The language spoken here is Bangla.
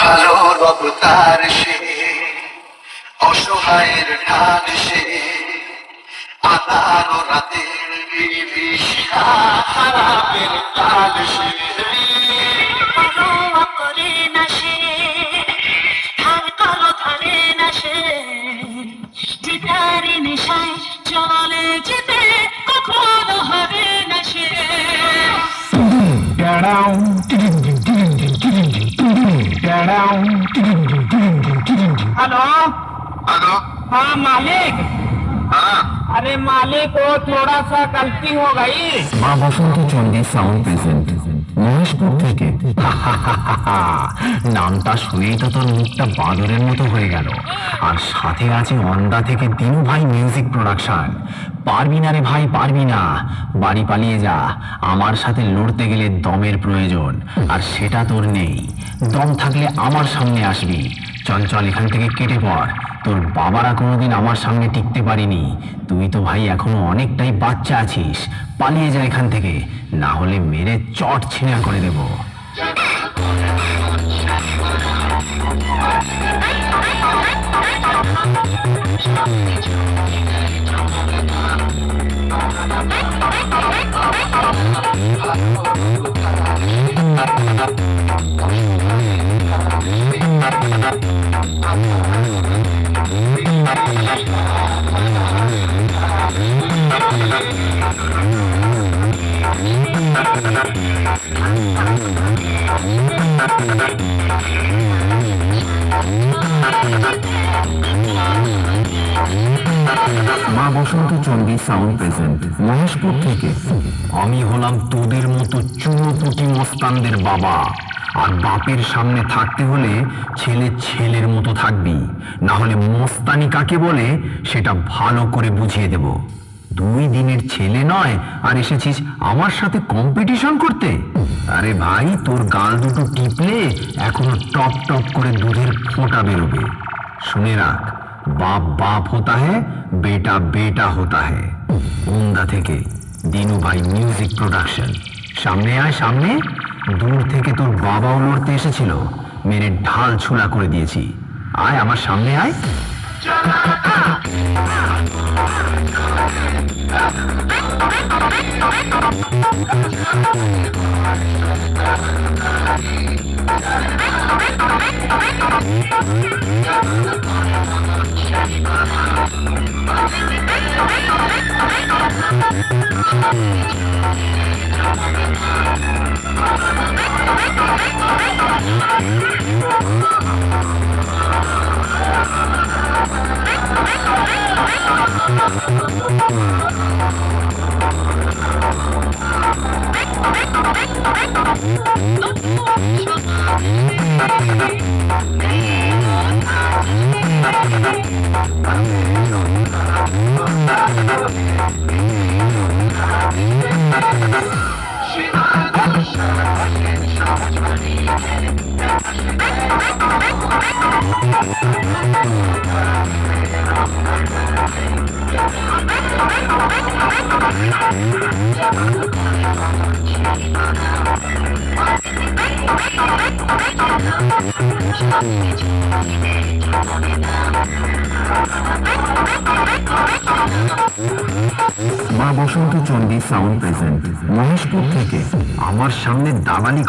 ভালো রবতার সে, অসহায়ের ঢাল সে, আধার রাতের বিভীষিকা খারাপের কাল সে। পরোয়া করে না সে, ধার কালো ধরে না সে, জিতারি নেশায় চলে যেতে কখনো হবে না সে। हेलो हेलो, हाँ मालिक। हाँ अरे मालिक वो थोड़ा सा गलती हो गई। মা বসন্ত চন্ডী সাউন্ড প্রেজেন্ট মহেশপুর থেকে। নামটা শুনেই তো তোর মুখটা বাদরের মতো হয়ে গেল। আর সাথে আছে অন্দা থেকে দিনু ভাই মিউজিক প্রোডাকশন। পারবি না রে ভাই, পারবি না। বাড়ি পালিয়ে যা, আমার সাথে লড়তে গেলে দমের প্রয়োজন, আর সেটা তোর নেই। দম থাকলে আমার সামনে আসবি। চল চল, এখান থেকে কেটে পড়। তোর বাবারা কোনোদিন আমার সামনে টিকতে পারিনি। তুই তো ভাই এখনো অনেকটাই বাচ্চা আছিস। পালিয়ে যা এখান থেকে, না হলে মেরে চট ছিঁড়া করে দেব। মা বসন্ত চন্ডী সাউন্ড প্রেজেন্ট মহেশপুর থেকে। আমি হলাম তোদের মতো চুনোপুটি মস্তানদের বাবা, আর বাপের সামনে থাকতে হলে ছেলে ছেলের মতো থাকবি, না হলে মস্তানি কাকে বলে সেটা ভালো করে বুঝিয়ে দেব। 2 দিনের ছেলে নয় আর এসেছিস আমার সাথে কম্পিটিশন করতে? আরে ভাই, তোর গাল দুটো টিপলে এখনো টপ টপ করে দুধের ফোঁটা বেরোবে। শুনে রাখ, बाप बाप होता है, बेटा बेटा होता है। ওন্দা থেকে দিনু ভাই মিউজিক প্রোডাকশন। সামনে আয় সামনে। দূর থেকে তোর বাবাও লড়তে এসেছিল, মেরে ঢাল ছুলা করে দিয়েছি। আয় আমার সামনে আয়। মা বসন্ত চন্ডী সাউন্ড প্রেজেন্ট মহেশপুর থেকে। আমার সামনে দালালি